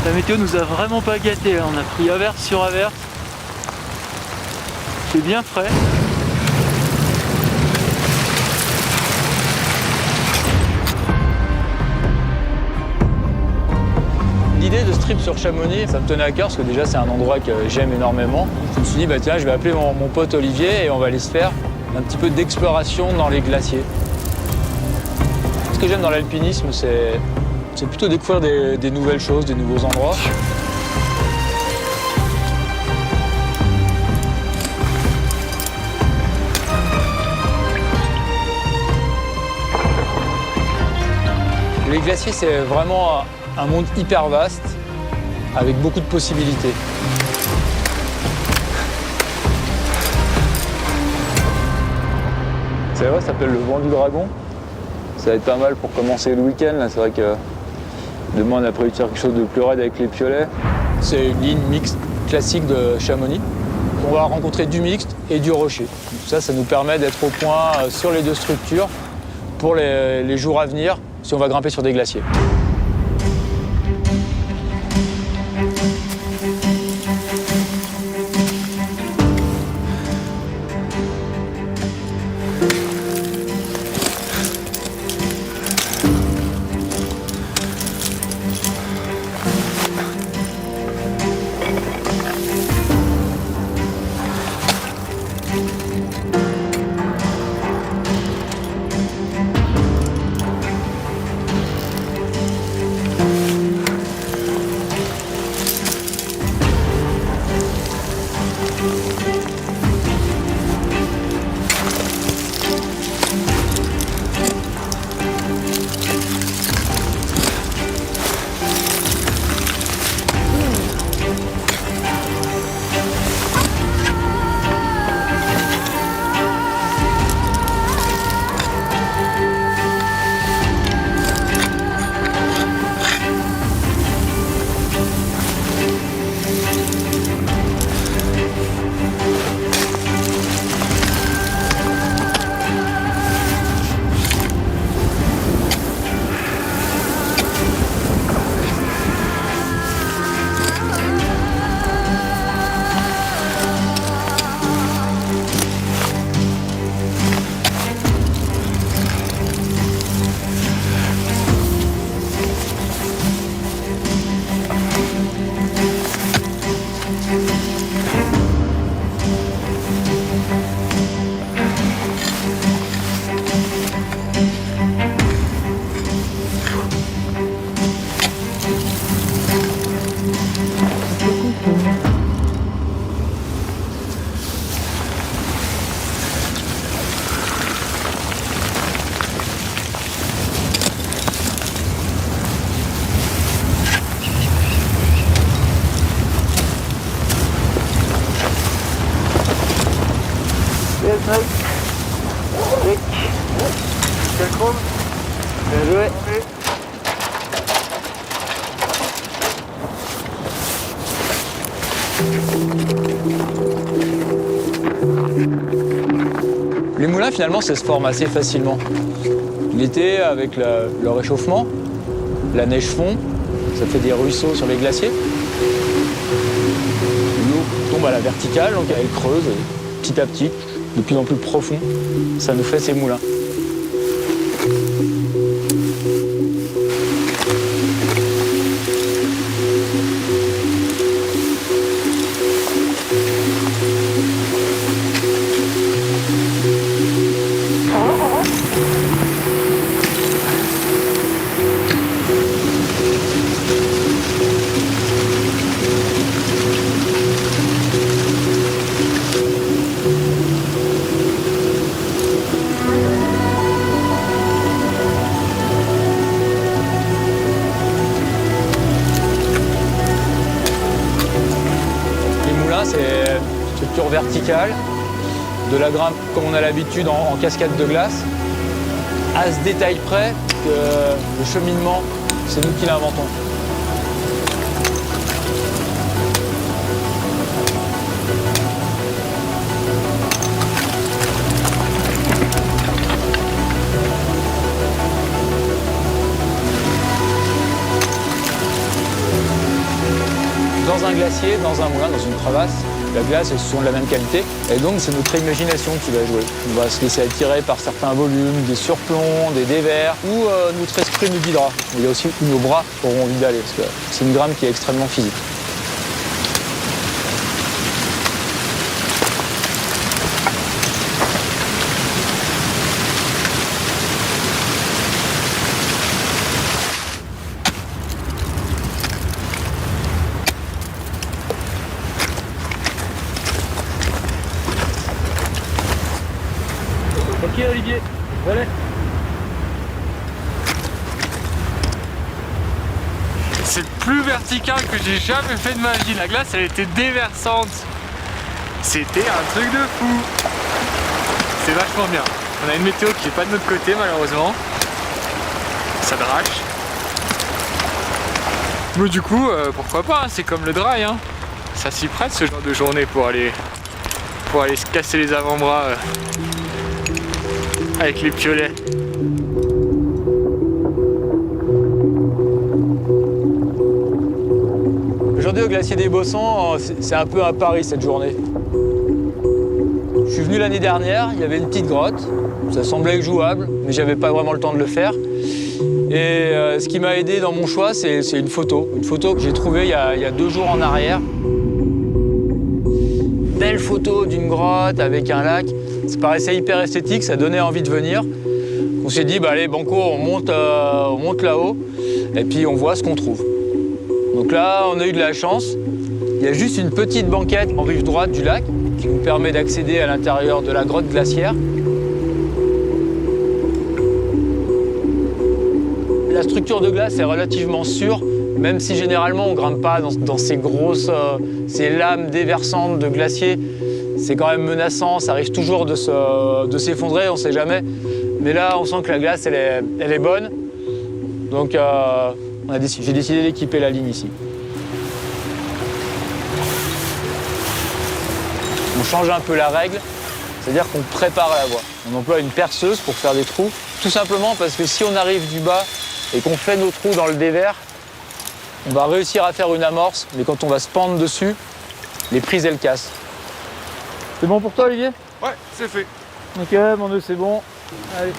La météo nous a vraiment pas gâtés, on a pris averse sur averse. C'est bien frais. L'idée de ce trip sur Chamonix, ça me tenait à cœur parce que déjà c'est un endroit que j'aime énormément. Je me suis dit, bah tiens, je vais appeler mon pote Olivier et on va aller se faire un petit peu d'exploration dans les glaciers. Ce que j'aime dans l'alpinisme, c'est plutôt découvrir des nouvelles choses, des nouveaux endroits. Les glaciers, c'est vraiment un monde hyper vaste, avec beaucoup de possibilités. C'est vrai, ça s'appelle le vent du dragon. Ça va être pas mal pour commencer le week-end. C'est vrai que demain, on a prévu de faire quelque chose de plus raide avec les piolets. C'est une ligne mixte classique de Chamonix. On va rencontrer du mixte et du rocher. Ça nous permet d'être au point sur les deux structures pour les jours à venir si on va grimper sur des glaciers. Les moulins, finalement, ça se forme assez facilement. L'été, avec le réchauffement, la neige fond, ça fait des ruisseaux sur les glaciers. L'eau tombe à la verticale, donc elle creuse petit à petit, de plus en plus profond. Ça nous fait ces moulins. C'est une structure verticale, de la grimpe comme on a l'habitude en cascade de glace, à ce détail près que le cheminement, c'est nous qui l'inventons. dans un glacier, dans un moulin, dans une crevasse. La glace est souvent de la même qualité. Et donc, c'est notre imagination qui va jouer. On va se laisser attirer par certains volumes, des surplombs, des dévers, ou notre esprit nous guidera. Il y a aussi où nos bras auront envie d'aller, parce que c'est une grame qui est extrêmement physique. Ok Olivier, voilà. C'est le plus vertical que j'ai jamais fait de ma vie. La glace elle était déversante. C'était un truc de fou. C'est vachement bien. On a une météo qui est pas de notre côté malheureusement. Ça drache. Mais du coup, pourquoi pas, hein, c'est comme le dry. Hein. Ça s'y prête ce genre de journée pour aller se casser les avant-bras. Avec les piolets. Aujourd'hui au glacier des Bossons, c'est un peu un pari cette journée. Je suis venu l'année dernière, il y avait une petite grotte, ça semblait jouable, mais j'avais pas vraiment le temps de le faire. Et ce qui m'a aidé dans mon choix, c'est une photo que j'ai trouvée il y a 2 jours en arrière. Belle photo d'une grotte avec un lac. Ça paraissait hyper esthétique, ça donnait envie de venir. On s'est dit, bah allez, banco, on monte là-haut et puis on voit ce qu'on trouve. Donc là, on a eu de la chance. Il y a juste une petite banquette en rive droite du lac qui nous permet d'accéder à l'intérieur de la grotte glaciaire. La structure de glace est relativement sûre, même si généralement on ne grimpe pas dans ces grosses ces lames déversantes de glacier. C'est quand même menaçant, ça risque toujours de s'effondrer, on ne sait jamais. Mais là, on sent que la glace, elle est bonne. Donc, j'ai décidé d'équiper la ligne ici. On change un peu la règle, c'est-à-dire qu'on prépare la voie. On emploie une perceuse pour faire des trous, tout simplement parce que si on arrive du bas et qu'on fait nos trous dans le dévers, on va réussir à faire une amorce, mais quand on va se pendre dessus, les prises, elles cassent. C'est bon pour toi, Olivier? Ouais, c'est fait. Ok, mon nœud, c'est bon. Allez.